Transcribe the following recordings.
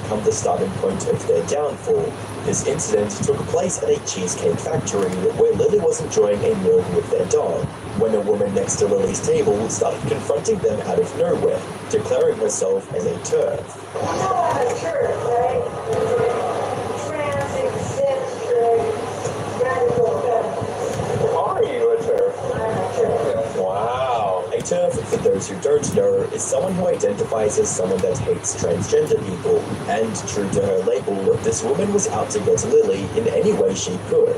become the starting point of their downfall. This incident took place at a cheesecake factory where Lily was enjoying a meal with their dog, when a woman next to Lily's table started confronting them out of nowhere, declaring herself as a TERF. I'm not a TERF, right? Trans-eccentric radical feminist. Are you a TERF? I'm a TERF. Wow. A TERF, for those who don't know, is someone who identifies as someone that hates transgender people. And true to her label, this woman was out to get Lily in any way she could.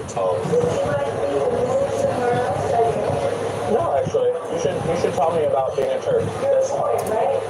No, actually, you should tell me about being a TERF. That's right, right?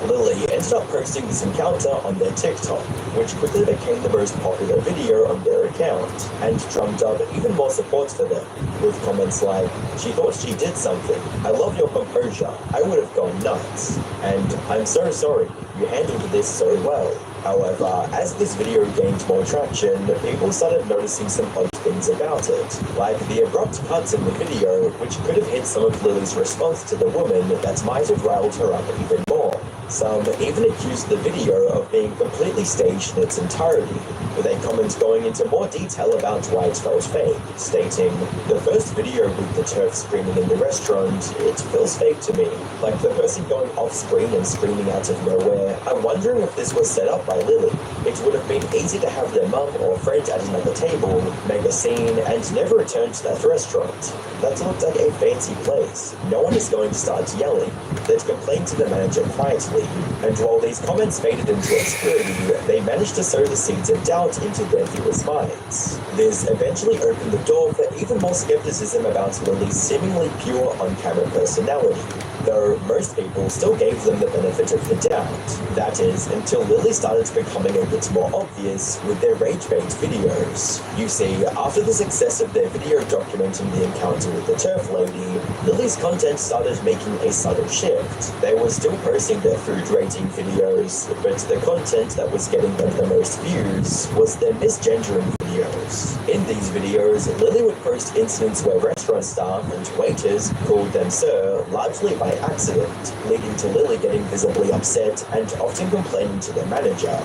Lily ended up posting this encounter on their TikTok, which quickly became the most popular video on their account, and drummed up even more support for them, with comments like, "She thought she did something. I love your composure. I would have gone nuts. And I'm so sorry. You handled this so well." However, as this video gained more traction, people started noticing some odd things about it, like the abrupt cuts in the video, which could have hit some of Lily's response to the woman that might have riled her up even more. Some even accused the video of being completely staged in its entirety, with a comment going into more detail about why it felt fake, stating, "The first video with the TERF screaming in the restaurant, it feels fake to me. Like the person going off screen and screaming out of nowhere. I'm wondering if this was set up by Lily. It would have been easy to have their mum or friend at another table, make a scene, and never return to that restaurant. That looked like a fancy place. No one is going to start yelling." They'd complained to the manager quietly, and while these comments faded into obscurity, they managed to sow the seeds of doubt into their viewers' minds. This eventually opened the door for even more skepticism about Lily's seemingly pure on-camera personality, though most people still gave them the benefit of the doubt. That is, until Lily started becoming a bit more obvious with their rage-bait videos. You see, after the success of their video documenting the encounter with the TERF lady, Lily's content started making a subtle shift. They were still posting their food rating videos, but the content that was getting them the most views was their misgendering videos. In these videos, Lily would post incidents where restaurant staff and waiters called them sir, largely by accident, leading to Lily getting visibly upset and often complaining to their manager.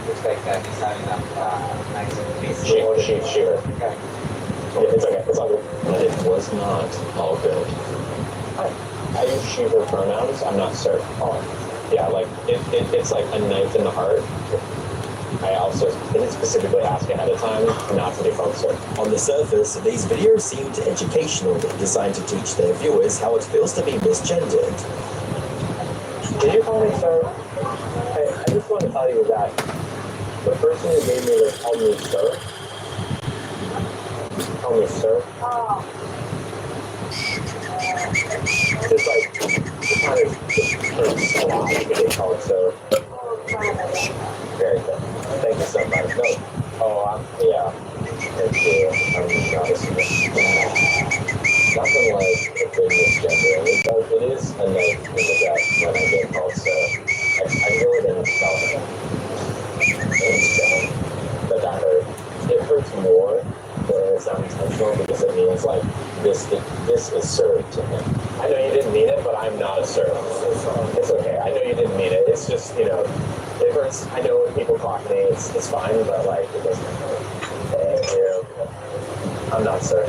Looks like he's having a nice piece. She. Okay. It's okay, it's all good. But it was not all good. I use she, her pronouns. I'm not certain. Yeah, like, it's like a knife in the heart. I also didn't specifically ask ahead of time not to default sir. On the surface, these videos seemed educational, designed to teach their viewers how it feels to be misgendered. Did you call me sir? Hey, I just want to tell you that the person who gave me this called me sir. Call me sir. Just like, it kind of just hurts a lot to get called sir. Very good. Thank you so much. No. Yeah. Thank you. Nothing like a big misgender. It is a note in the deck when I get called sir. I really didn't tell him. But that hurt. It hurts more when it's not intentional because it means like this is served to him. I know you didn't mean it, but I'm not a serf. It's okay. I know you didn't mean it. It's just, it hurts. I know when people clock me, it's fine, but like it doesn't hurt. Thank you. I'm not sir.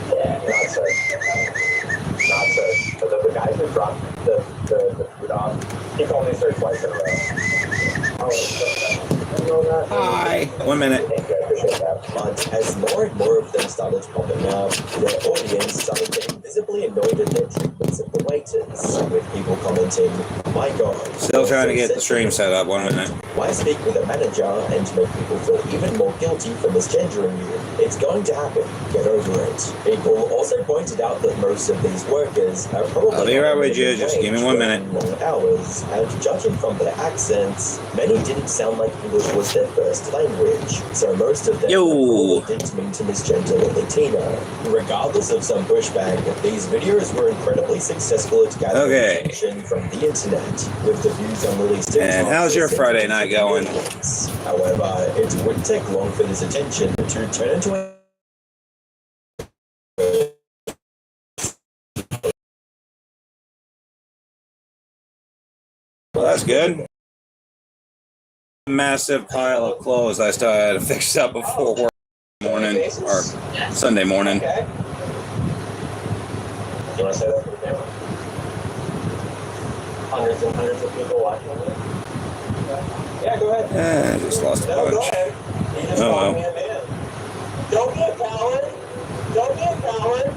Yeah, not sir. Not sir. But the guy who dropped the food off, he called me sir twice in a row. Hi. 1 minute. Thank you, I appreciate that. But as more and more of them started popping up, their audience started getting visibly annoyed at their treatments of the waiters, with people commenting, "My God." Still trying to get the stream set up. 1 minute. Why speak with a manager and make people feel even more guilty for misgendering you? It's going to happen. Get over it. People also pointed out that most of these workers are probably I'll be right with you. Just give me 1 minute. long hours, and judging from their accents, many didn't sound like English was their first language. So most of them probably didn't mean to misgender the Latina. Regardless of some pushback, these videos were incredibly successful at gathering attention from the internet, with the views on Lily's TikTok. And how's your Friday night going? However, it wouldn't take long for this attention to turn into Well, that's good. Massive pile of clothes I still had to fix up before work morning or Sunday morning. Okay. You want to say that for the camera? Hundreds and hundreds of people watching. Yeah, go ahead. I just lost a No, go bunch. ahead. You just Oh, called well. me a man. Don't be a coward. Don't be a coward.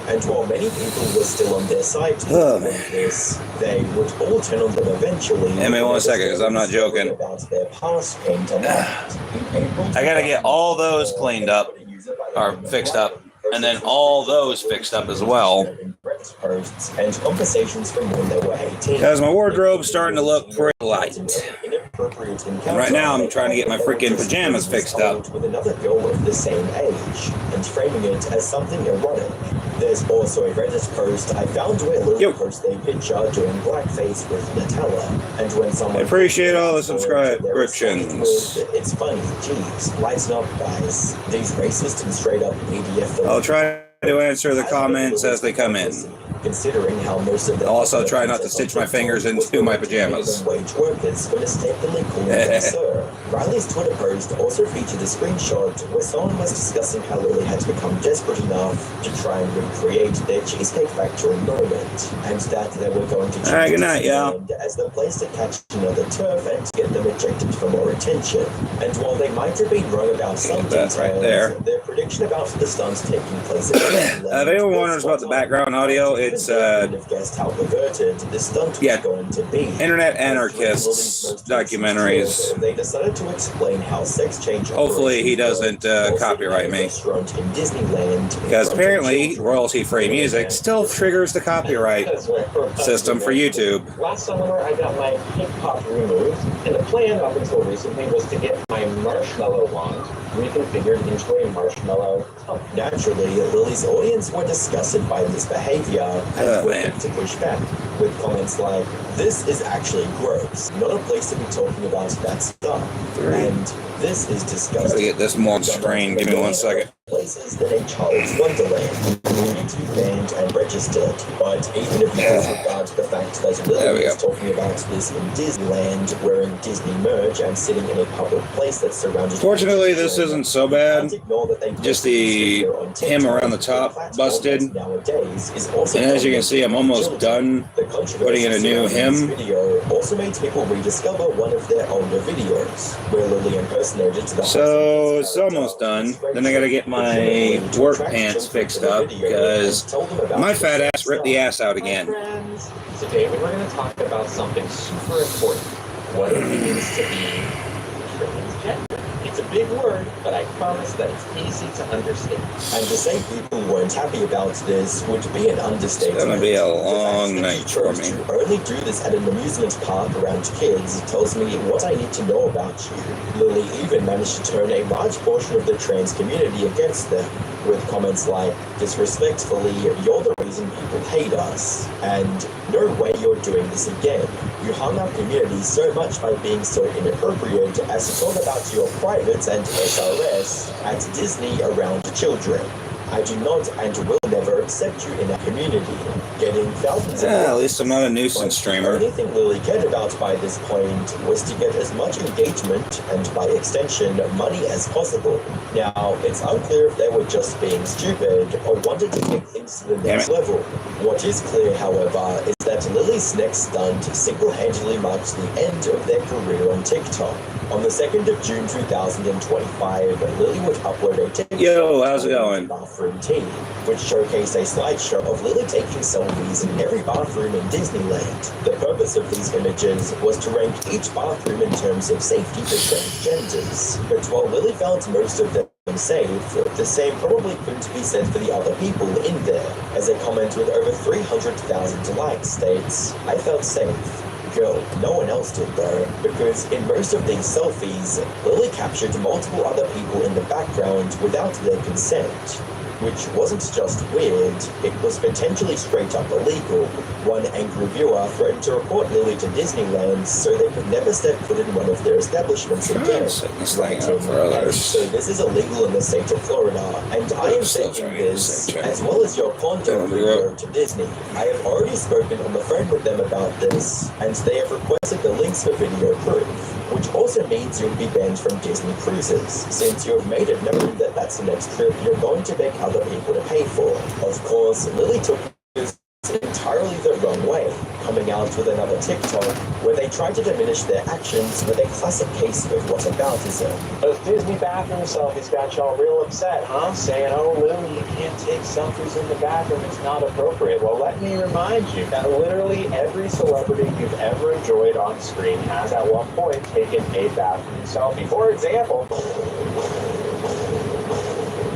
And while many people were still on their side to Oh, do man. this, they would all turn on them eventually. Give me 1 second, 'cause I'm not joking. About their past came to light. In April I gotta get all those cleaned up, or fixed up, and then all those fixed up as well. Posts and conversations from when they were 18. Because my wardrobe's starting to look pretty light. Inappropriate And right now I'm trying to get my freaking pajamas fixed up. with another girl of the same age and framing it as something erotic. There's also a Reddit post I found where Lily posts a picture doing blackface with Nutella, and when someone I appreciate all the subscriptions. It's funny, jeez, lighten up, guys. These racist and straight up PDF. I'll try to answer the comments as they come in. Considering how most of the I'll also try not to stitch my fingers into my pajamas. Wage workers for mistakenly calling them sir. Riley's Twitter post also featured a screenshot where someone was discussing how Lily had become desperate enough to try and recreate their Cheesecake Factory moment, and that they were going to choose Alright, good night, y'all. Disneyland as the place to catch another turf and get them ejected for more attention. And while they might have been wrong about some That's right details, there. their prediction about the stunts taking place at Disneyland If anyone wonders about the background audio, it's guessed how perverted this stunt yeah, was going to be. Internet Anarchists documentaries. They decided to explain how sex change. Hopefully he doesn't copyright me. Because apparently royalty-free music still triggers the copyright system for YouTube. Last summer, I got my hip hop removed, and the plan up until recently was to get my marshmallow wand reconfigured into a marshmallow tongue. Naturally, Lily's audience were disgusted by this behavior and Oh, were man. quick to push back with comments like, "This is actually gross. Not a place to be talking about that stuff." And "This is Gotta disgusting." get this more on screen. Give me 1 second. Places in a child's wonderland need to be banned and registered. But even if you disregard the fact that There we Lily is go. talking about this in Disneyland, wearing Disney merch and sitting in a public place that's surrounded. Fortunately, this isn't so bad. Can't ignore that they Just the hem around the top busted. Nowadays is also And as you can see, I'm almost done the putting in a new hem. video also made people rediscover one of their older videos where Lily impersonated the So it's almost done. Then I gotta get my work pants fixed up because my fat ass ripped the ass out again. Friends, today we're going to talk about something super important. What it means to be transgender. It's a big word, but I promise that it's easy to understand. And to say people weren't happy about this would be an understatement. It's gonna be a The fact long that night you for chose me. to only do this at an amusement park around kids tells me what I need to know about you. Lily even managed to turn a large portion of the trans community against them, with comments like, "Disrespectfully, you're the reason people hate us," and "No way you're doing this again. You harm our community so much by being so inappropriate as to talk about your privates and SRS at Disney around children. I do not and will never accept you in our community." Getting thousands of At least I'm not a nuisance The streamer. only thing Lily cared about by this point was to get as much engagement and by extension money as possible. Now, it's unclear if they were just being stupid or wanted to take things to the next level. What is clear, however, is that Lily's next stunt single-handedly marks the end of their career on TikTok. On the 2nd of June 2025, Lily would upload a TikTok Yo, how's it going? bathroom tea, which showcased a slideshow of Lily taking selfies in every bathroom in Disneyland. The purpose of these images was to rank each bathroom in terms of safety for transgenders. But while Lily found most of them safe, the same probably couldn't be said for the other people in there. As a comment with over 300,000 likes states, "I felt safe. Girl, no one else did though, because in most of these selfies, Lily captured multiple other people in the background without their consent." which wasn't just weird, it was potentially straight up illegal. One angry viewer threatened to report Lily to Disneyland so they could never step foot in one of their establishments again. And so this is illegal in the state of Florida, and I am taking this, as well as your condo video, to Disney. I have already spoken on the phone with them about this, and they have requested the links for video proof, which also means you'll be banned from Disney cruises, since you have made it known that that's the next trip you're going to beg other people to pay for. Of course, Lily took this entirely the wrong way, coming out with another TikTok where they tried to diminish their actions with a classic case of whataboutism. Those Disney bathroom selfies got y'all real upset, huh? Saying, oh, Lily, you can't take selfies in the bathroom, it's not appropriate. Well, let me remind you that literally every celebrity you've ever enjoyed on screen has at one point taken a bathroom selfie. For example,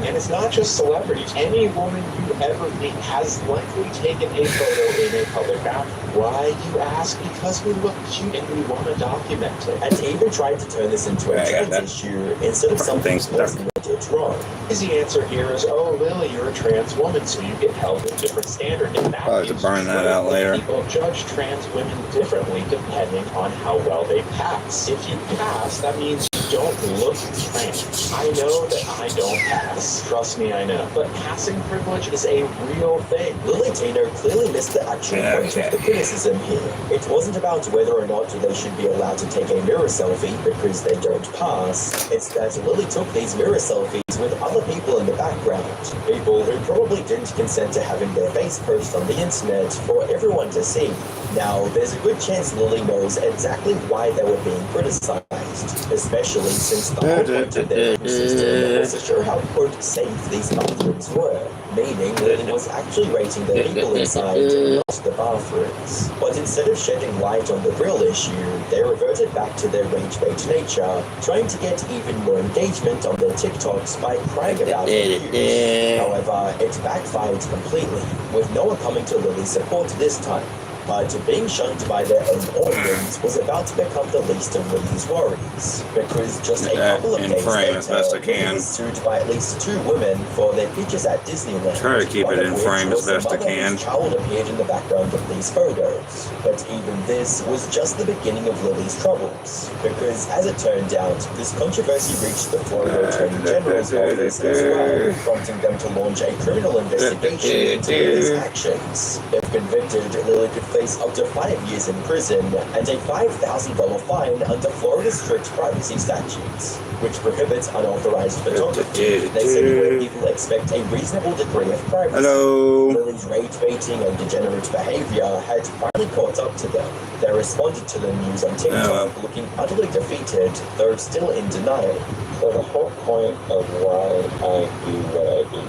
and it's not just celebrities. Any woman you ever meet has likely taken a photo in a public bathroom. Why, you ask? Because we look cute and we want to document it. And even tried to turn this into a trans issue instead of something it's wrong. The answer here is, oh, Lily, you're a trans woman, so you get held to a different standard. And that I'll have to burn that out later. People judge trans women differently depending on how well they pass. If you pass, that means you don't look trans. I know that I don't pass. Trust me, I know. But passing privilege is a real thing. Lily Tino clearly missed the actual point of the criticism here. It wasn't about whether or not they should be allowed to take a mirror selfie because they don't pass. It's that Lily took these mirror selfies with other people in the background. People who probably didn't consent to having their face posted on the internet for everyone to see. Now, there's a good chance Lily knows exactly why they were being criticized, especially since the whole point of their system was to show how, quote, safe these bathrooms were, meaning Lily was actually rating the people inside, not the bathrooms. But instead of shedding light on the real issue, they reverted back to their rage-bait nature, trying to get even more engagement on their TikToks by crying about the views. However, it backfired completely, with no one coming to Lily's support this time. But being shunned by their own audience was about to become the least of Lily's worries, because just a couple of days later, Lily was sued by at least 2 women for their pictures at Disneyland. Try to keep it in frame as best I can. Child appeared in the background of these photos, but even this was just the beginning of Lily's troubles, because as it turned out, this controversy reached the Florida Attorney General's office as well, prompting them to launch a criminal investigation into Lily's actions. If convicted, Lily could face up to 5 years in prison and a $5,000 fine under Florida's strict privacy statutes, which prohibits unauthorized photography. They said where people expect a reasonable degree of privacy. Lily's rage-baiting and degenerate behavior had finally caught up to them. They responded to the news on TikTok looking utterly defeated, though still in denial. So the whole point of why I do what I do,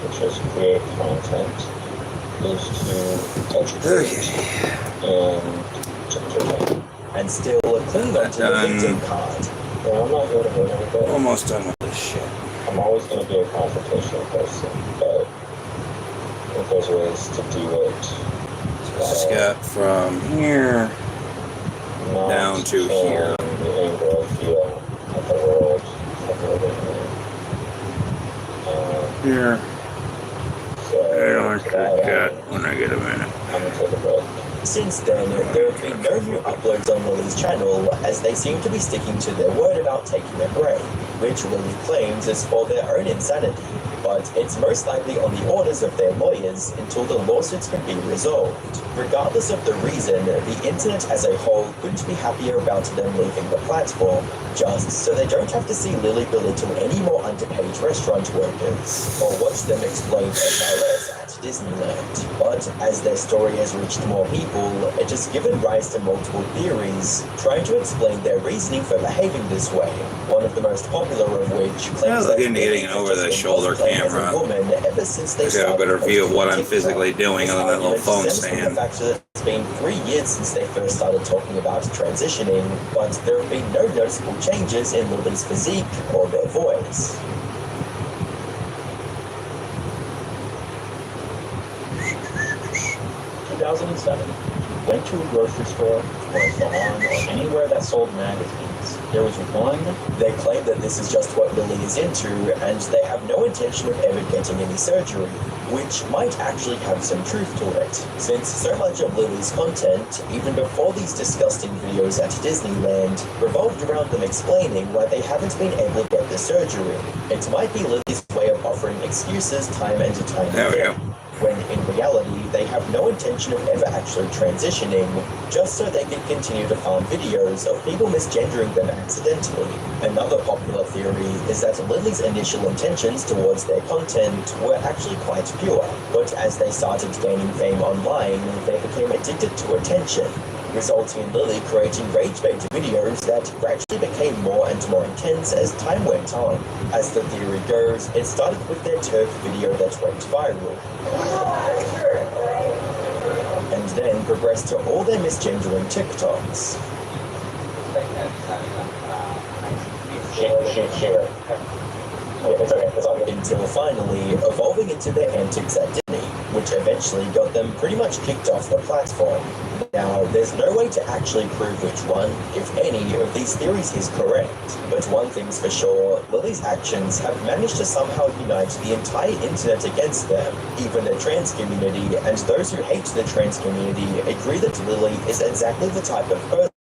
which is create content, is to educate and to entertain. And still clinging on to the victim card. Well, I'm not here to hurt anybody. Almost done with this shit. I'm always going to be a confrontational person, but if there's ways to do it, Just got from here down to here. The anger I feel at the world I'm living in. Here. So, I like that cat when I get a minute. I'm going to take a break. Since then, there have been no new uploads on Lily's channel, as they seem to be sticking to their word about taking a break, which Lily claims is for their own insanity, but it's most likely on the orders of their lawyers until the lawsuits can be resolved. Regardless of the reason, the internet as a whole couldn't be happier about them leaving the platform, just so they don't have to see Lily belittle any more underpaid restaurant workers, or watch them explain SRS at Disneyland. But as their story has reached more people, it has given rise to multiple theories trying to explain their reasoning for behaving this way. One of the most popular of which claims that getting an over-the-shoulder camera. Ever since they got a better view of what I'm physically doing on that little phone stand. The fact that it's been 3 years since they first started talking about transitioning, but there have been no noticeable changes in Lily's physique or their voice. 2007, went to a grocery store or a salon or anywhere that sold magazines. There was one. They claim that this is just what Lily is into, and they have no intention of ever getting any surgery, which might actually have some truth to it, since so much of Lily's content, even before these disgusting videos at Disneyland, revolved around them explaining why they haven't been able to get the surgery. It might be Lily's way of offering excuses time and time There we again, go. when in reality they have no intention of ever actually transitioning, just so they can continue to farm videos of people misgendering them accidentally. Another popular theory is that Lily's initial intentions towards their content were actually quite pure, but as they started gaining fame online, they became addicted to attention, resulting in Lily creating rage-bait videos that gradually became more and more intense as time went on. As the theory goes, it started with their Turk video that went viral, and then progressed to all their misgendering TikToks. Share. It's okay. It's all good. Until finally evolving into their antics at Disney, which eventually got them pretty much kicked off the platform. Now, there's no way to actually prove which one, if any, of these theories is correct, but one thing's for sure, Lily's actions have managed to somehow unite the entire internet against them. Even the trans community and those who hate the trans community agree that Lily is exactly the type of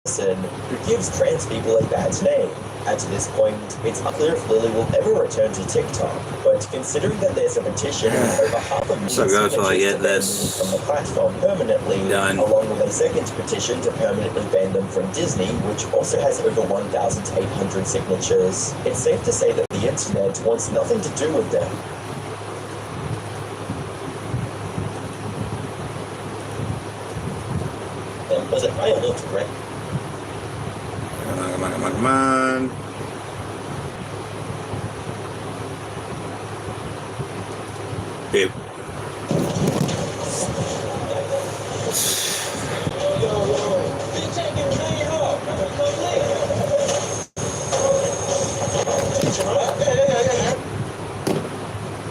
person who gives trans people a bad name. At this point, it's unclear if Lily will ever return to TikTok, but considering that there's a petition with over 500,000 So go till I get signatures to ban this them from the platform permanently, done. along with a second petition to permanently ban them from Disney, which also has over 1,800 signatures, it's safe to say that the internet wants nothing to do with them. Was it Ryan looked great? Come on. Dude.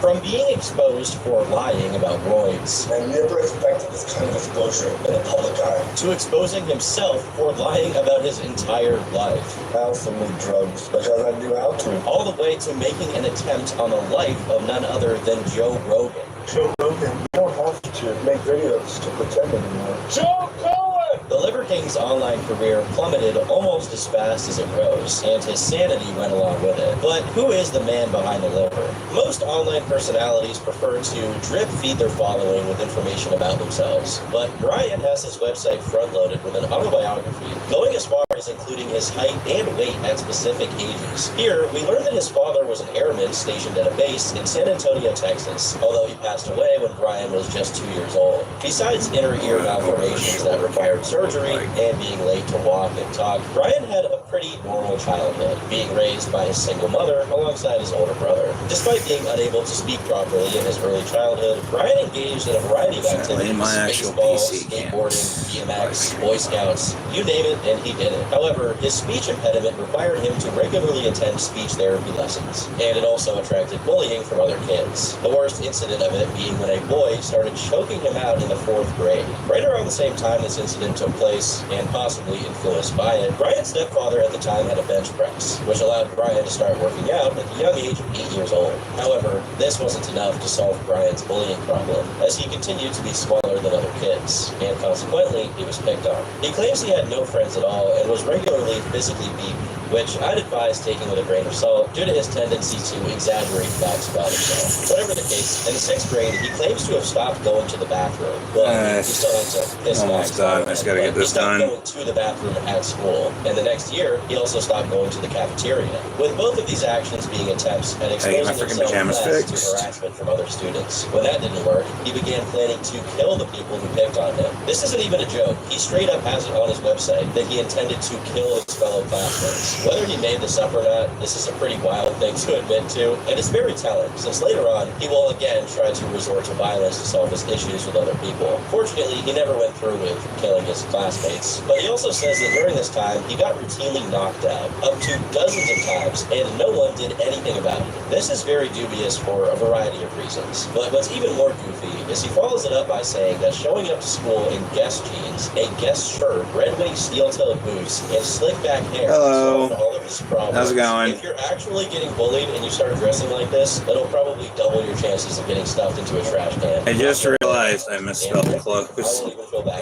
From being exposed for lying about roids, I never expected this kind of exposure in the public eye. to exposing himself for lying about his entire life, I also need drugs because I knew how to. all the way to making an attempt on the life of none other than Joe Rogan. Joe Rogan, we don't have to make videos to pretend anymore. Joe Cohen! The Liver King's online career plummeted almost as fast as it rose, and his sanity went along with it. But who is the man behind the Liver? Most online personalities prefer to drip feed their following with information about themselves, but Brian has his website front-loaded with an autobiography, going as far as including his height and weight at specific ages. Here, we learn that his father was an airman stationed at a base in San Antonio, Texas, although he passed away when Brian was just 2 years old. Besides inner ear malformations that required surgery and being late to walk and talk, Brian had a pretty normal childhood, being raised by his single mother alongside his older brother. Despite being unable to speak properly in his early childhood, Brian engaged in a variety of activities: in my actual baseball, PC can't. skateboarding, BMX, Boy Scouts, you name it, and he did it. However, his speech impediment required him to regularly attend speech therapy lessons, and it also attracted bullying from other kids. The worst incident of it being when a boy started choking him out in the 4th grade. Right around the same time this incident took place, and possibly influenced by it, Brian's stepfather at the time had a bench press, which allowed Brian to start working out at the young age of 8 years old. However, this wasn't enough to solve Brian's bullying problem, as he continued to be smaller than other kids, and consequently, he was picked on. He claims he had no friends at all and was regularly physically beaten, which I'd advise taking with a grain of salt due to his tendency to exaggerate facts about himself. Whatever the case, in the 6th grade, he claims to have stopped going to the bathroom. Well, he still had to piss Almost facts done. on I just it, gotta but get this he stopped done. going to the bathroom at school, and the next year, he also stopped going to the cafeteria. With both of these actions being attempts at Hey, my exposing freaking himself pajamas less fixed. to harassment from other students. When that didn't work, he began planning to kill the people who picked on him. This isn't even a joke. He straight up has it on his website that he intended to kill his fellow classmates. Whether he made this up or not, this is a pretty wild thing to admit to, and it's very telling, since later on, he will again try to resort to violence to solve his issues with other people. Fortunately, he never went through with killing his classmates, but he also says that during this time, he got routinely knocked out, up to dozens of times, and no one did anything about it. This is very dubious for a variety of reasons, but what's even more goofy is he follows it up by saying that showing up to school in Guess jeans, a Guess shirt, red wing steel-toed boots, and slick back hair Hello. solved all of of this problem. How's it going? If you're actually getting bullied and you start dressing like this, it'll probably double your chances of getting stuffed into a trash can. I just realized I misspelled close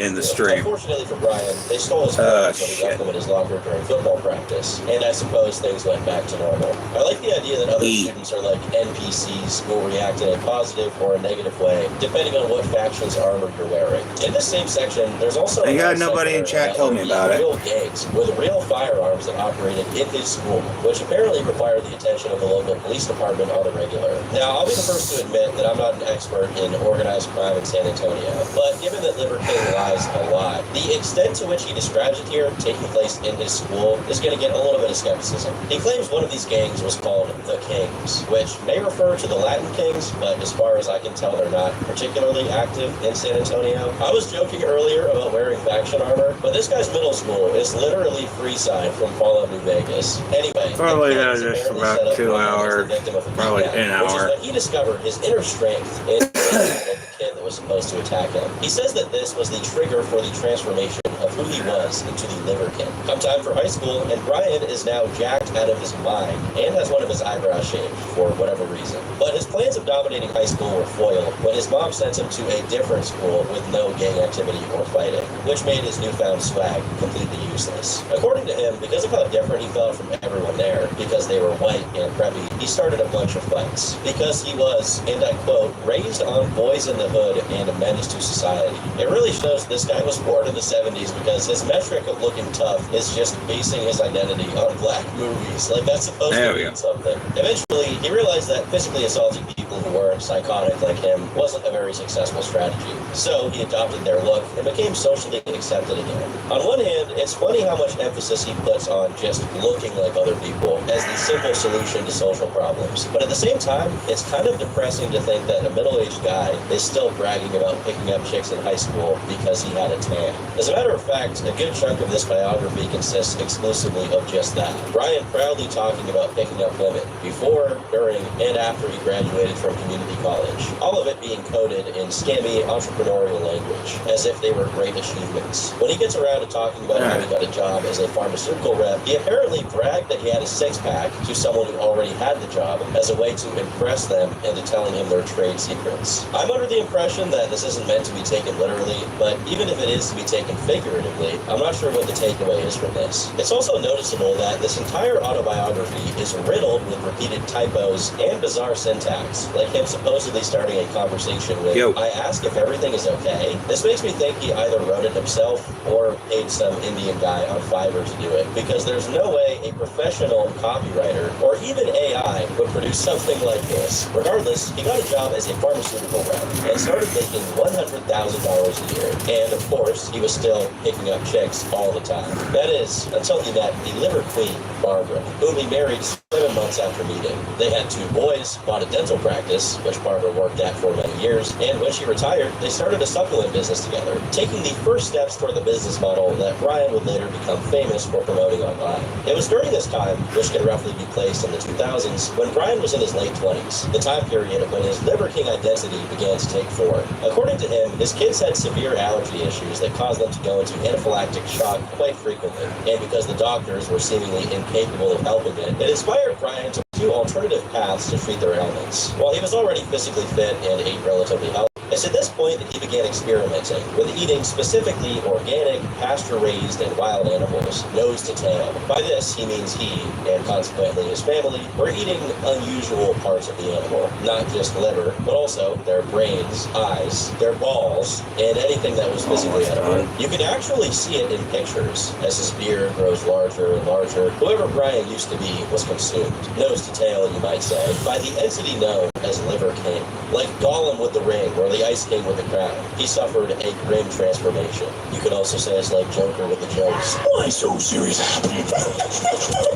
in the stream. Unfortunately for Brian, they stole his phone when he left him in his locker during football practice, and I suppose things went back to normal. I like the idea that other students are like NPCs who will react in a positive or a negative way, depending on what faction's armor you're wearing. In this same section, there's also I got nobody in chat told me about it. Real gangs with real firearms that operated in his school, which apparently required the attention of the local police department on the regular. Now, I'll be the first to admit that I'm not an expert in organized crime in San Antonio, but given that Liver King lies a lot, the extent to which he describes it here taking place in his school is going to get a little bit of skepticism. He claims one of these gangs was called the Kings, which may refer to the Latin Kings, but as far as I can tell, they're not particularly active in San Antonio. I was joking earlier about wearing faction armor, but this guy's middle school is literally Freeside from Fallout New Vegas. Anyway, probably just about 2 hours, probably an hour. Which is when he discovered his inner strength in the kid that was supposed to attack him. He says that this was the trigger for the transformation of who he was into the Liver King. Come time for high school, and Brian is now jacked out of his mind and has one of his eyebrows shaved for whatever reason. But his plans of dominating high school were foiled when his mom sent him to a different school with no gang activity or fighting, which made his newfound swag completely useless. According to him, because of how different he felt from everyone there, because they were white and preppy, he started a bunch of fights. Because he was, and I quote, raised on Boys in the Hood and a menace to society. It really shows this guy was born in the 70s because his metric of looking tough is just basing his identity on black movies. Like, that's supposed to mean something. Eventually, he realized that physically assaulting people who weren't psychotic like him wasn't a very successful strategy. So he adopted their look and became socially accepted again. On one hand, it's funny how much emphasis he puts on just looking like other people as the simple solution to social problems. But at the same time, it's kind of depressing to think that a middle-aged guy is still bragging about picking up chicks in high school because he had a tan. As a matter of fact, a good chunk of this biography consists exclusively of just that. Brian proudly talking about picking up women before, during, and after he graduated from community college. All of it being coded in scammy entrepreneurial language, as if they were great achievements. When he gets around to talking about how he got a job as a pharmaceutical rep, he apparently bragged that he had a six-pack to someone who already had the job as a way to impress them into telling him their trade secrets. I'm under the impression that this isn't meant to be taken literally, but even if it is to be taken figuratively, I'm not sure what the takeaway is from this. It's also noticeable that this entire autobiography is riddled with repeated typos and bizarre syntax, like him supposedly starting a conversation with, I ask if everything is okay. This makes me think he either wrote it himself or paid some Indian guy on Fiverr to do it, because there's no way a professional copywriter or even AI would produce something like this. Regardless, he got a job as a pharmaceutical rep and started making $100,000 a year. And of course, he was still picking up chicks all the time. That is, until he met the Liver Queen, Barbara, whom he married 7 months after meeting. They had 2 boys, bought a dental practice, which Barbara worked at for many years, and when she retired, they started a supplement business together, taking the first steps toward the business model that Brian would later become famous for promoting online. It was during this time, which can roughly be placed in the 2000s, when Brian was in his late 20s, the time period when his Liver King identity began to take form. According to him, his kids had severe allergy issues that caused them to go into anaphylactic shock quite frequently, and because the doctors were seemingly incapable of helping it inspired Brian to pursue alternative paths to treat their ailments. While he was already physically fit and ate relatively healthy, it's at this point that he began experimenting with eating specifically organic, pasture-raised, and wild animals, nose to tail. By this, he means he, and consequently his family, were eating unusual parts of the animal. Not just liver, but also their brains, eyes, their balls, and anything that was physically edible. You can actually see it in pictures as his beard grows larger and larger. Whoever Brian used to be was consumed, nose to tail, you might say, by the entity known as Liver King. Like Gollum with the ring, or the Ice King with the crown, he suffered a grim transformation. You could also say it's like Joker with the jokes. Why so serious?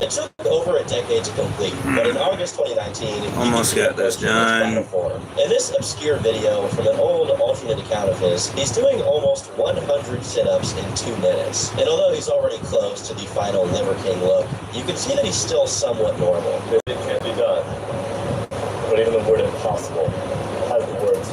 It took over a decade to complete, but in August 2019, almost got this done. In this obscure video from an old alternate account of his, he's doing almost 100 sit-ups in 2 minutes. And although he's already close to the final Liver King look, you can see that he's still somewhat normal. It can't be done. But even the word impossible has the words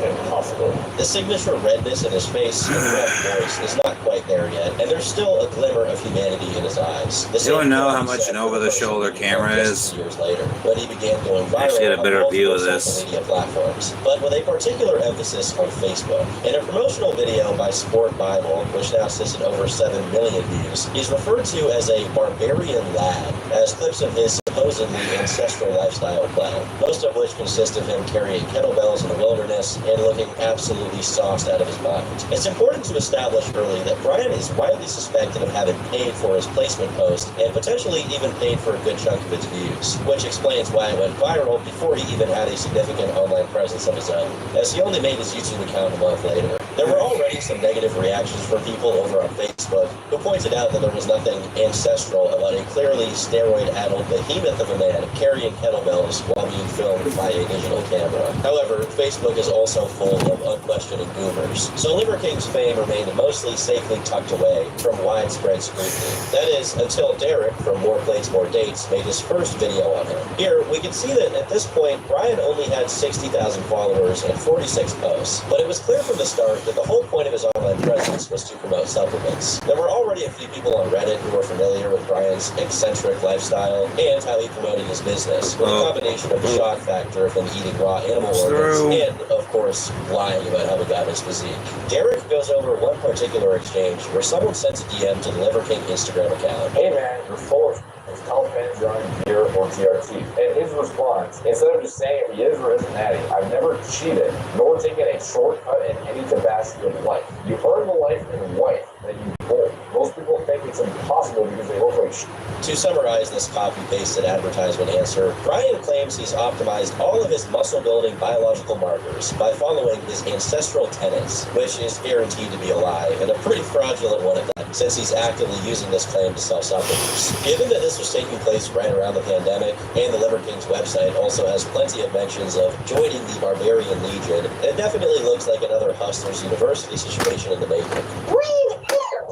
impossible. The signature redness in his face and rough voice is not quite there yet, and there's still a glimmer of humanity in his eyes. You don't know how much an over-the-shoulder camera is. Years later, when he began going viral Let's get a better on view of multiple this. social media platforms, but with a particular emphasis on Facebook. In a promotional video by Sport Bible, which now sits at over 7 million views, he's referred to as a barbarian lad, as clips of his supposedly ancestral lifestyle play, most of which consist of him carrying kettlebells in the wilderness and looking absolutely sauced out of his mind. It's important to establish early that Brian is widely suspected of having paid for his placement post and potentially even paid for a good chunk of its views, which explains why it went viral before he even had a significant online presence of his own, as he only made his YouTube account a month later. There were already some negative reactions from people over on Facebook who pointed out that there was nothing ancestral about a clearly steroid-addled behemoth of a man carrying kettlebells while being filmed by a digital camera. However, Facebook is also full of unquestioning boomers, so Liver King's fame remained mostly safely tucked away from widespread scrutiny. That is, until Derek from More Plates, More Dates made his first video on him. Here, we can see that at this point, Brian only had 60,000 followers and 46 posts, but it was clear from the start that the whole point of his online presence was to promote supplements. There were already a few people on Reddit who were familiar with Brian's eccentric lifestyle and how he promoted his business, with a combination of the shock factor of him eating raw animal organs and, of course, lying about how he got his physique. Derek goes over one particular exchange where someone sent a DM to the Liver King Instagram account. Hey man, you're full of Taliban drawing beer or TRT. And his response, instead of just saying if he is or isn't natty, I've never cheated, nor taken a shortcut in any capacity of life. You earn the life and wife that you hold. Most people think it's impossible because they look like shit. To summarize this copy-pasted advertisement answer, Brian claims he's optimized all of his muscle-building biological markers by following his ancestral tenets, which is guaranteed to be a lie, and a pretty fraudulent one at that, since he's actively using this claim to sell supplements. Given that this was taking place right around the pandemic, and the Liver King's website also has plenty of mentions of joining the Barbarian Legion, it definitely looks like another Hustlers University situation in the making. Breathe air!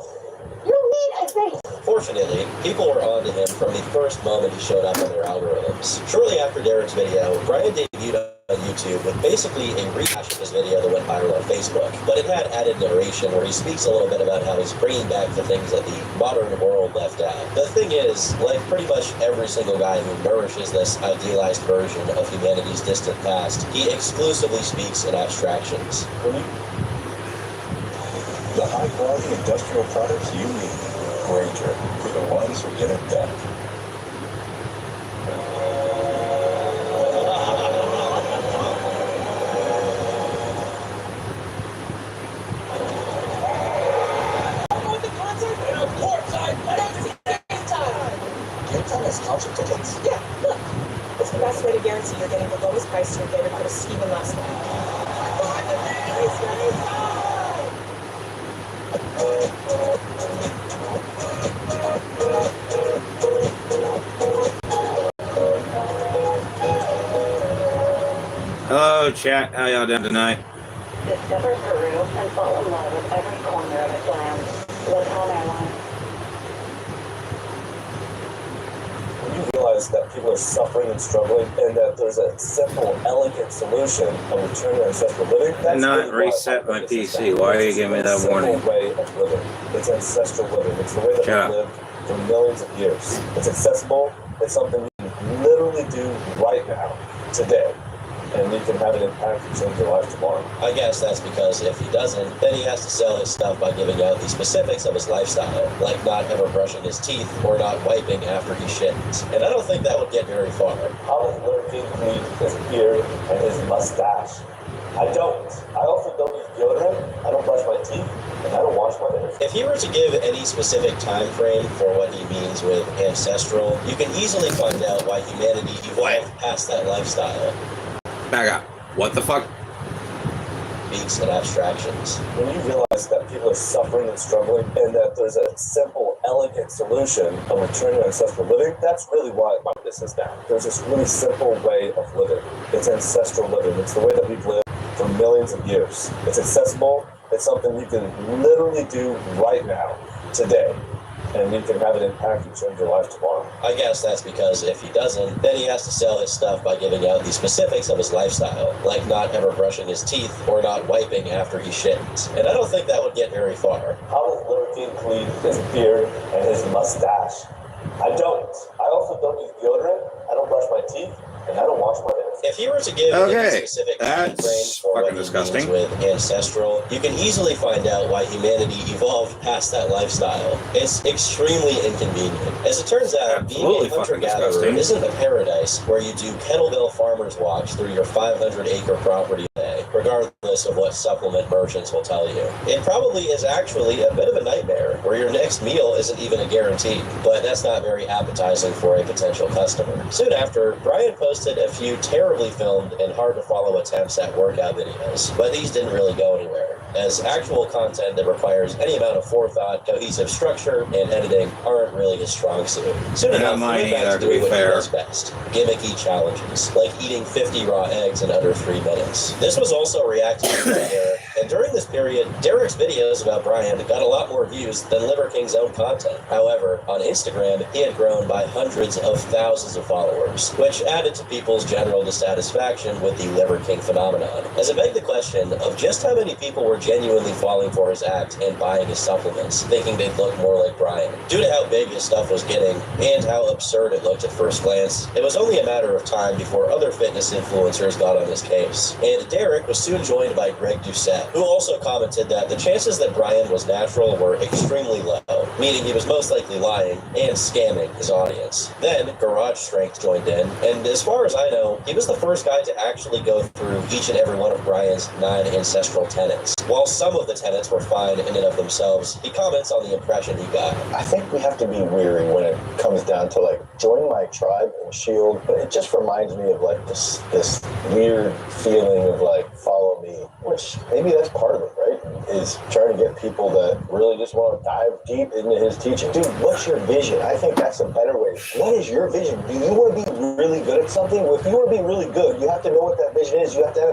You need a face! Fortunately, people were on to him from the first moment he showed up on their algorithms. Shortly after Derek's video, Brian debuted on YouTube with basically a rehash of his video that went viral on Facebook, but it had added narration where he speaks a little bit about how he's bringing back the things that the modern world left out. The thing is, like pretty much every single guy who nourishes this idealized version of humanity's distant past, he exclusively speaks in abstractions. The high-quality industrial products you need, Granger, for the ones who get it done. Concert tickets? Yeah, look. It's the best way to guarantee you're getting the lowest price to your favorite artist even last night. Hello, chat. How y'all doing tonight? Discover Peru and fall in love with every corner of its land. Look on Airlines. When you realize that people are suffering and struggling, and that there's a simple, elegant solution of return to ancestral living, that's Not really reset why my this is PC. done. Why are you It's giving me a that simple warning? way of living. It's ancestral living. It's the way that Shut we up. lived for millions of years. It's accessible. It's something you can literally do right now, today. And you can have an impact and change your life tomorrow. I guess that's because if he doesn't, then he has to sell his stuff by giving out the specifics of his lifestyle, like not ever brushing his teeth or not wiping after he shits. And I don't think that would get very far. How does Liver King need his beard and his mustache? I don't. I also don't use deodorant. I don't brush my teeth, and I don't wash my hair. If he were to give any specific time frame for what he means with ancestral, you can easily find out why humanity evolved past that lifestyle. Back up. What the fuck? Speaks in abstractions. When you realize that people are suffering and struggling, and that there's a simple, elegant solution of return to ancestral living, that's really why this is now. There's this really simple way of living. It's ancestral living. It's the way that we've lived for millions of years. It's accessible. It's something you can literally do right now, today. and you can have an impact and change your life tomorrow. I guess that's because if he doesn't, then he has to sell his stuff by giving out the specifics of his lifestyle, like not ever brushing his teeth or not wiping after he shits. And I don't think that would get very far. How does Liver King clean his beard and his mustache? I don't. I also don't use deodorant. I don't brush my teeth. And I don't wash my hands. If you were to give a specific range That's for what fucking disgusting. he means with ancestral, you can easily find out why humanity evolved past that lifestyle. It's extremely inconvenient. As it turns out, Absolutely being a fucking hunter-gatherer disgusting. isn't a paradise where you do kettlebell farmer's walks through your 500-acre property a day, regardless of what supplement merchants will tell you. It probably is actually a bit of a nightmare, where your next meal isn't even a guarantee, but that's not very appetizing for a potential customer. Soon after, Brian posted a few terribly filmed and hard-to-follow attempts at workout videos, but these didn't really go anywhere, as actual content that requires any amount of forethought, cohesive structure, and editing aren't really his strong suit. Soon enough, he went back to doing what he does best, gimmicky challenges, like eating 50 raw eggs in under 3 minutes. This was also reacted to by Derek, and during this period, Derek's videos about Brian got a lot more views than Liver King's own content. However, on Instagram, he had grown by hundreds of thousands of followers, which added to people's general dissatisfaction with the Liver King phenomenon, as it begged the question of just how many people were genuinely falling for his act and buying his supplements, thinking they'd look more like Brian. Due to how big his stuff was getting, and how absurd it looked at first glance, it was only a matter of time before other fitness influencers got on his case. And Derek was soon joined by Greg Doucette, who also commented that the chances that Brian was natural were extremely low, meaning he was most likely lying and scamming his audience. Then, Garage Strength joined in, and as far as I know, he was the first guy to actually go through each and every one of Brian's 9 ancestral tenets. While some of the tenets were fine in and of themselves, he comments on the impression he got. I think we have to be weary when it comes down to like join my tribe and shield, but it just reminds me of like this weird feeling of like follow me, which maybe that's part of it, right? Is trying to get people that really just want to dive deep into his teaching. Dude, what's your vision? I think that's a better way. What is your vision? Do you want to be really good at something? Well, if you want to be really good, you have to know what that vision is. You have to have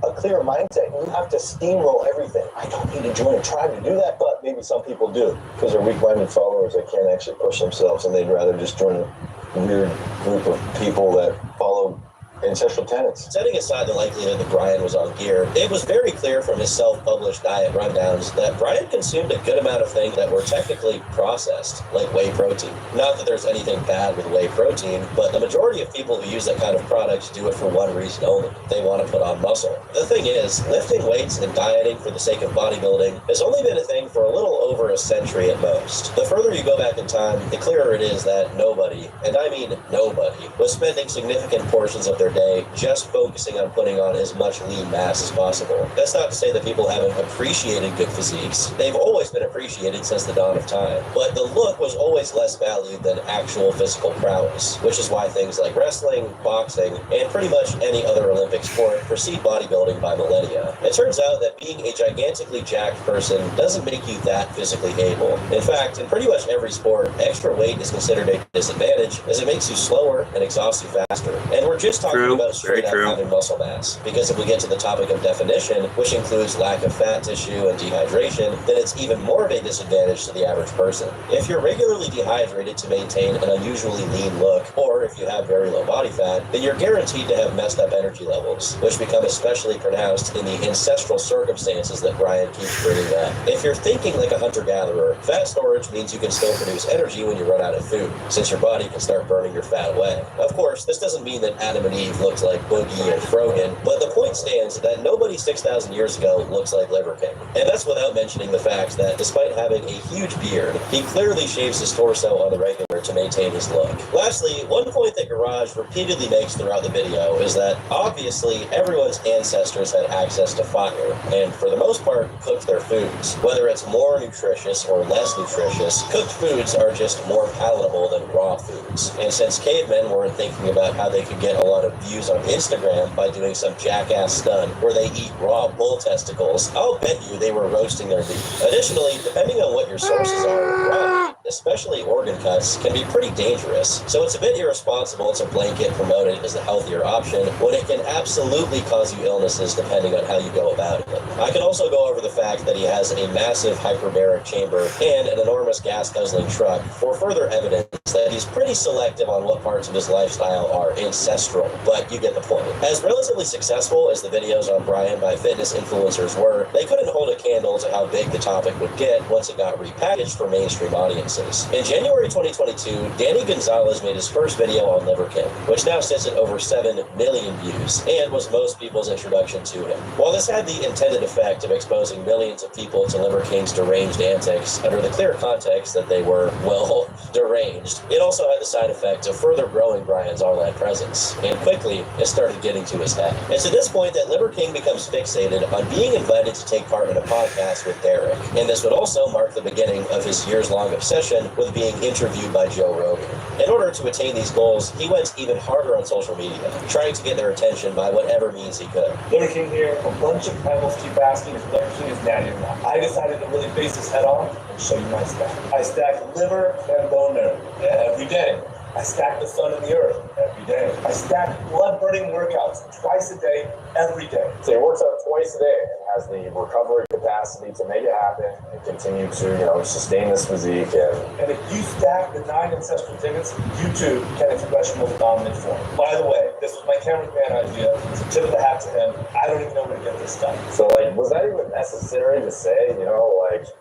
a clear mindset. You have to steamroll everything. I don't need to join a tribe to do that, but maybe some people do because they're weak-minded followers that can't actually push themselves, and they'd rather just join a weird group of people that follow ancestral tenets. Setting aside the likelihood that Brian was on gear, it was very clear from his self-published diet rundowns that Brian consumed a good amount of things that were technically processed, like whey protein. Not that there's anything bad with whey protein, but the majority of people who use that kind of product do it for one reason only. They want to put on muscle. The thing is, lifting weights and dieting for the sake of bodybuilding has only been a thing for a little over a century at most. The further you go back in time, the clearer it is that nobody, and I mean nobody, was spending significant portions of their day just focusing on putting on as much lean mass as possible. That's not to say that people haven't appreciated good physiques. They've always been appreciated since the dawn of time. But the look was always less valued than actual physical prowess, which is why things like wrestling, boxing, and pretty much any other Olympic sport precede bodybuilding by millennia. It turns out that being a gigantically jacked person doesn't make you that physically able. In fact, in pretty much every sport, extra weight is considered a disadvantage as it makes you slower and exhausts you faster. And we're just talking about straight up having muscle mass, because if we get to the topic of definition, which includes lack of fat tissue and dehydration, then it's even more of a disadvantage to the average person. If you're regularly dehydrated to maintain an unusually lean look, or if you have very low body fat, then you're guaranteed to have messed up energy levels, which become especially pronounced in the ancestral circumstances that Brian keeps bringing up. If you're thinking like a hunter-gatherer, fat storage means you can still produce energy when you run out of food, since your body can start burning your fat away. Of course, this doesn't mean that Adam and Eve looked like Boogie and Frogan, but the point stands that nobody 6,000 years ago looks like Liver King. And that's without mentioning the fact that despite having a huge beard, he clearly shaves his torso on the regular to maintain his look. Lastly, one point that Garage repeatedly makes throughout the video is that obviously everyone's ancestors had access to fire, and for the most part cooked their foods. Whether it's more nutritious or less nutritious, cooked foods are just more palatable than raw foods. And since cavemen weren't thinking about how they could get a lot of views on Instagram by doing some jackass stunt where they eat raw bull testicles, I'll bet you they were roasting their meat. Additionally, depending on what your sources are, raw especially organ cuts, can be pretty dangerous. So it's a bit irresponsible to blanket promote it as a healthier option when it can absolutely cause you illnesses depending on how you go about it. I could also go over the fact that he has a massive hyperbaric chamber and an enormous gas-guzzling truck for further evidence that he's pretty selective on what parts of his lifestyle are ancestral, but you get the point. As relatively successful as the videos on Brian by fitness influencers were, they couldn't hold a candle to how big the topic would get once it got repackaged for mainstream audiences. In January 2022, Danny Gonzalez made his first video on Liver King, which now sits at over 7 million views, and was most people's introduction to him. While this had the intended effect of exposing millions of people to Liver King's deranged antics under the clear context that they were, well, deranged, it also had the side effect of further growing Brian's online presence, and quickly it started getting to his head. It's at this point that Liver King becomes fixated on being invited to take part in a podcast with Derek, and this would also mark the beginning of his years-long obsession with being interviewed by Joe Rogan. In order to attain these goals, he went even harder on social media, trying to get their attention by whatever means he could. Liver King here, a bunch of animals keep asking if Liver King is natty or not. I decided to really face this head on and show you my stack. I stack liver and bone marrow every day. I stack the sun and the earth every day. I stack blood-burning workouts twice a day, every day. So he works out twice a day and has the recovery capacity to make it happen and continue to, sustain this physique. And if you stack the 9 ancestral tickets, you too can express your most dominant form. By the way, this was my cameraman idea. It's a tip of the hat to him. I don't even know where to get this stuff. So, was that even necessary to say?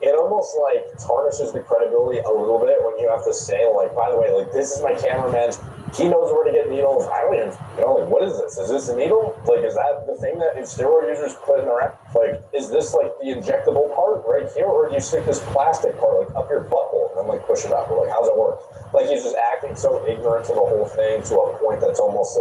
It almost, tarnishes the credibility a little bit when you have to say, by the way, this is my cameraman. He knows where to get needles. I don't even, what is this? Is this a needle? Is that the thing that steroid users put in their ass? Is this, the injectable part right here? Or do you stick this plastic part, up your butthole and then, push it up? Or, how's it work? He's just acting so ignorant to the whole thing to a point that's almost,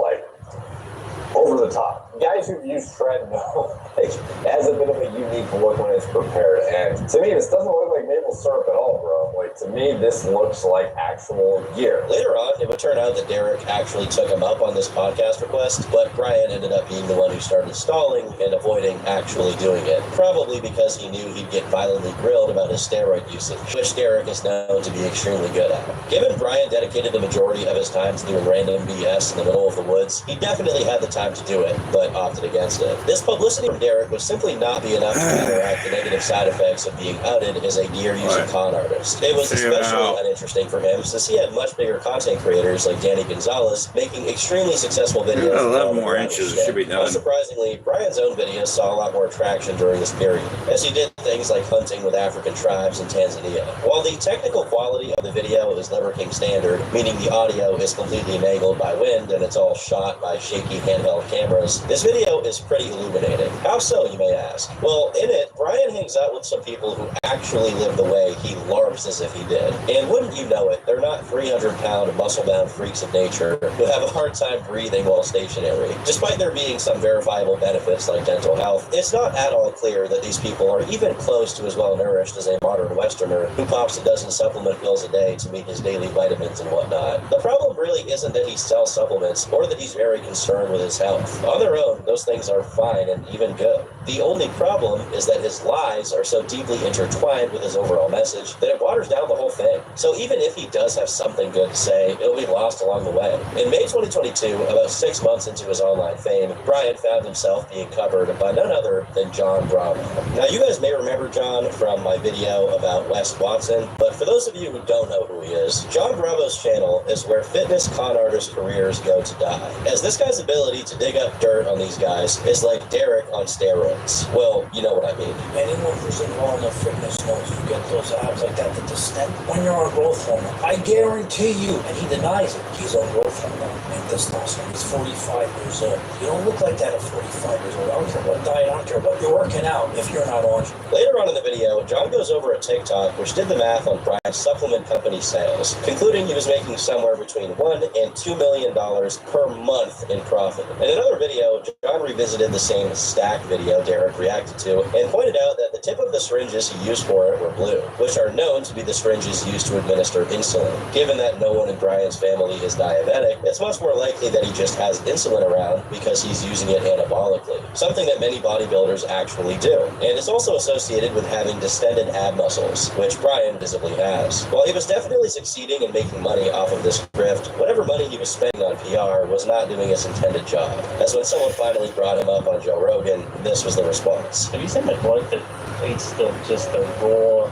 over the top. Guys who've used Tread know it has a bit of a unique look when it's prepared. And to me, this doesn't look like maple syrup at all, bro. To me, this looks like actual gear. Later on, it would turn out that Derek actually took him up on this podcast request, but Brian ended up being the one who started stalling and avoiding actually doing it, probably because he knew he'd get violently grilled about his steroid usage, which Derek is known to be extremely good at. Given Brian dedicated the majority of his time to doing random BS in the middle of the woods, he definitely had the time to do it, but opted against it. This publicity from Derek would simply not be enough to counteract the negative side effects of being outed as a gear-using con artist. It was especially uninteresting for him since he had much bigger content creators like Danny Gonzalez making extremely successful videos. 11 more inches should be done. Unsurprisingly, Brian's own videos saw a lot more traction during this period, as he did things like hunting with African tribes in Tanzania. While the technical quality of the video is Liver King standard, meaning the audio is completely mangled by wind and it's all shot by shaky handheld cameras, this video is pretty illuminating. How so, you may ask? Well, in it, Brian hangs out with some people who actually live the way he larps as if he did. And wouldn't you know it, they're not 300-pound, muscle-bound freaks of nature who have a hard time breathing while stationary. Despite there being some verifiable benefits like dental health, it's not at all clear that these people are even close to as well-nourished as a modern Westerner who pops a dozen supplement pills a day to meet his daily vitamins and whatnot. The problem really isn't that he sells supplements or that he's very concerned with his health. On their own, those things are fine and even good. The only problem is that his lies are so deeply intertwined with his overall message that it waters down the whole thing. So even if he does have something good to say, it'll be lost along the way. In May 2022, about 6 months into his online fame, Brian found himself being covered by none other than John Bravo. Now, you guys may remember John from my video about Wes Watson, but for those of you who don't know who he is, John Bravo's channel is where fitness con artist careers go to die, as this guy's ability to dig up dirt on these guys is like Derek on steroids. Well, you know what I mean. Anyone who's involved in fitness knows you get those abs like that, the step when you're on growth hormone. I guarantee you, and he denies it, he's on growth hormone and testosterone. He's 45 years old. You don't look like that at 45 years old. I don't care what diet, I don't care what you're working out if you're not on. Later on in the video, John goes over a TikTok which did the math on Brian's supplement company sales, concluding he was making somewhere between $1 $1 and $2 million per month in profit. In another video, John revisited the same stack video Derek reacted to and pointed out that the tip of the syringes he used for it were blue, which are known to be the syringes used to administer insulin. Given that no one in Brian's family is diabetic, it's much more likely that he just has insulin around because he's using it anabolically, something that many bodybuilders actually do. And it's also associated with having distended ab muscles, which Brian visibly has. While he was definitely succeeding in making money off of this grift, whatever money he was spending on PR was not doing its intended job. As when someone finally brought him up on Joe Rogan, this was the response. Have you seen the bloke that eats just the raw?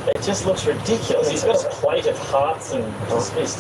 It just looks ridiculous. He's got a plate of hearts and he's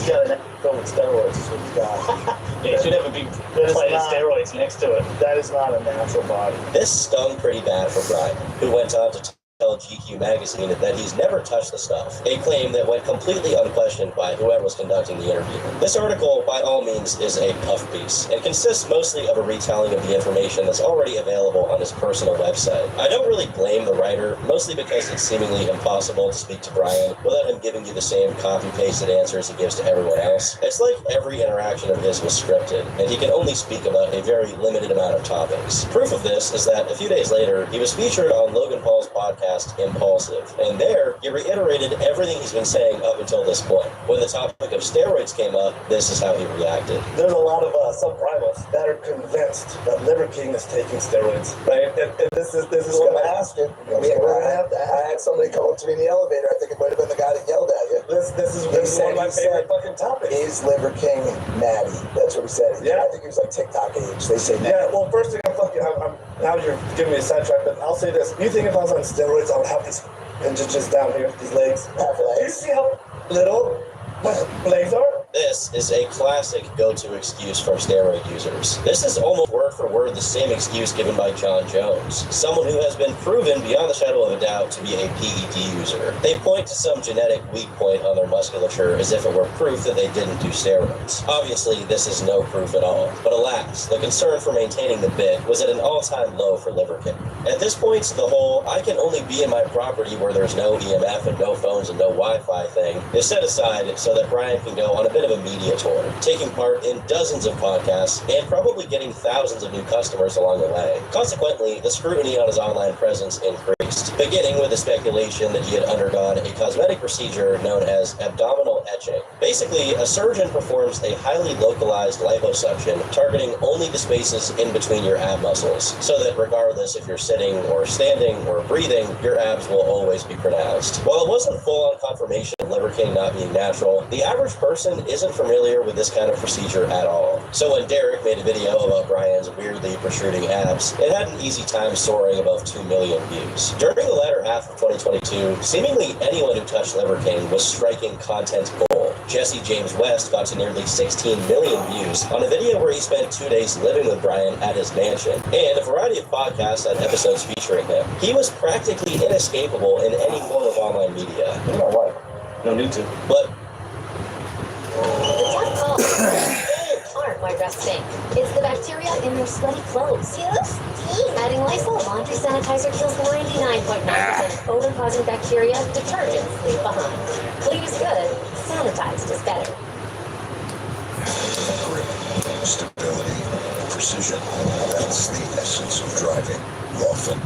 got an Going steroids is what he's got. yeah, he should have a big plate of steroids next to it. That is not a natural body. This stung pretty bad for Brian, who went on to tell GQ magazine that he's never touched the stuff, a claim that went completely unquestioned by whoever was conducting the interview. This article, by all means, is a puff piece, and consists mostly of a retelling of the information that's already available on his personal website. I don't really blame the writer, mostly because it's seemingly impossible to speak to Brian without him giving you the same copy-pasted answers he gives to everyone else. It's like every interaction of his was scripted, and he can only speak about a very limited amount of topics. Proof of this is that a few days later, he was featured on Logan Paul's podcast Impulsive, and there he reiterated everything he's been saying up until this point. When the topic of steroids came up, this is how he reacted. There's a lot of sub-rivals that are convinced that Liver King is taking steroids, right? And this is what I'm asking. I had somebody come up to me in the elevator. I think it might have been the guy that yelled at you. This is one of my favorite fucking topics. Is Liver King natty? That's what he said. Yeah, I think he was like TikTok age. They say natty. Yeah. Well, first thing I'm now you're giving me a sidetrack, but I'll say this: you think if I was on steroids, I would have these just down here, these legs. You see how little my legs are? This is a classic go-to excuse from steroid users. This is almost word for word the same excuse given by John Jones, someone who has been proven beyond the shadow of a doubt to be a PED user. They point to some genetic weak point on their musculature as if it were proof that they didn't do steroids. Obviously, this is no proof at all, but alas, the concern for maintaining the bit was at an all-time low for Liver King. At this point, the whole "I can only be in my property where there's no EMF and no phones and no Wi-Fi" thing is set aside so that Brian can go on a bit of a media tour, taking part in dozens of podcasts and probably getting thousands of new customers along the way. Consequently, the scrutiny on his online presence increased, beginning with the speculation that he had undergone a cosmetic procedure known as abdominal etching. Basically, a surgeon performs a highly localized liposuction targeting only the spaces in between your ab muscles, so that regardless if you're sitting or standing or breathing, your abs will always be pronounced. While it wasn't full-on confirmation of Liver King not being natural, the average person isn't familiar with this kind of procedure at all. So when Derek made a video about Brian's weirdly protruding abs, it had an easy time soaring above 2 million views. During the latter half of 2022, seemingly anyone who touched Liver King was striking content gold. Jesse James West got to nearly 16 million views on a video where he spent 2 days living with Brian at his mansion, and a variety of podcasts had episodes featuring him. He was practically inescapable in any form of online media. You know what? No need to. But aren't my dress stink. It's the bacteria in your sweaty clothes. Adding Lysol laundry sanitizer kills 99.9% odor-causing bacteria detergents leave behind. Clean is good, sanitized is better. Grip, stability, precision. That's the essence of driving Lawful.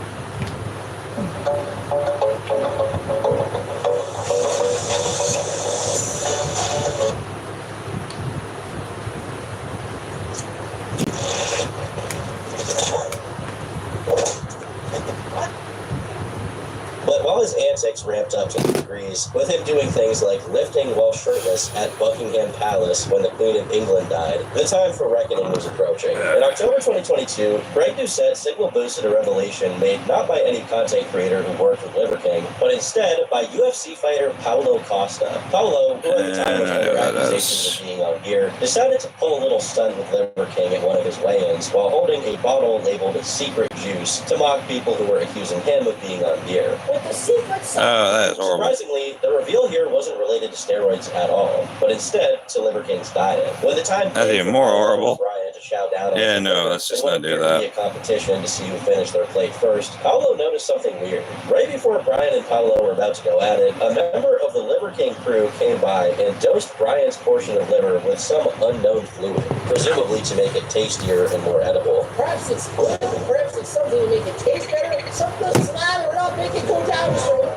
But while his antics ramped up to degrees, with him doing things like lifting while shirtless at Buckingham Palace when the Queen of England died, the time for reckoning was approaching. In October 2022, Greg Doucette signal-boosted a revelation made not by any content creator who worked with Liver King, but instead by UFC fighter Paulo Costa. Paulo, who at the time was under accusations of being on gear, decided to pull a little stunt with Liver King at one of his weigh-ins while holding a bottle labeled Secret Juice to mock people who were accusing him of being on gear. With the secret sauce. Oh, that is horrible. Surprisingly, the reveal here wasn't related to steroids at all, but instead to Liver King's diet. When the time That's came even for more horrible. Brian to chow down on. Yeah, no, let's just not do that. Be a competition to see who finished their plate first. Paolo noticed something weird. Right before Brian and Paolo were about to go at it, a member of the Liver King crew came by and dosed Brian's portion of liver with some unknown fluid, presumably to make it tastier and more edible. Perhaps it's something to make it taste better. Something doesn't matter. We're not making it go down. So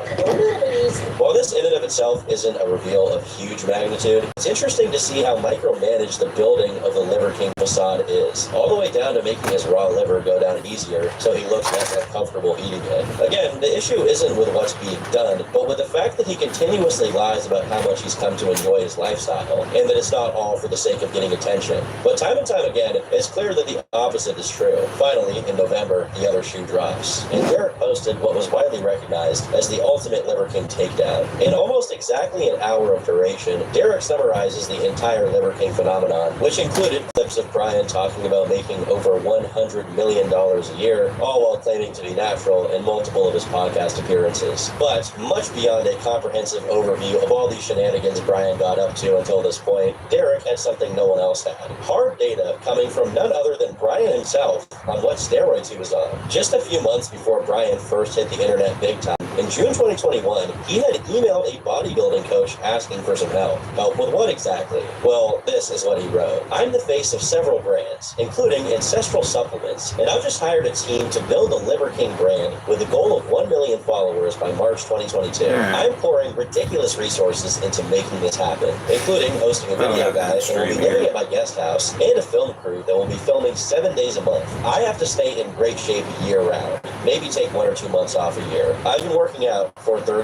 while this in and of itself isn't a reveal of huge magnitude, it's interesting to see how micromanaged the building of the Liver King facade is, all the way down to making his raw liver go down easier so he looks less uncomfortable eating it. Again, the issue isn't with what's being done, but with the fact that he continuously lies about how much he's come to enjoy his lifestyle, and that it's not all for the sake of getting attention. But time and time again, it's clear that the opposite is true. Finally, in November, the other shoe drops, and Derek posted what was widely recognized as the ultimate Liver King takedown. In almost exactly an hour of duration, Derek summarizes the entire Liver King phenomenon, which included clips of Brian talking about making over $100 million a year, all while claiming to be natural in multiple of his podcast appearances. But much beyond a comprehensive overview of all these shenanigans Brian got up to until this point, Derek had something no one else had. Hard data coming from none other than Brian himself on what steroids he was on. Just a few months before Brian first hit the internet big time, in June 2021, he had emailed a bodybuilding coach asking for some help. Help with what exactly? Well, this is what he wrote. I'm the face of several brands, including Ancestral Supplements, and I've just hired a team to build a Liver King brand with a goal of 1 million followers by March 2022. I'm pouring ridiculous resources into making this happen, including hosting a video guy that will be living at my guest house and a film crew that will be filming 7 days a month. I have to stay in great shape year round, maybe take 1 or 2 months off a year. I've been working out for 30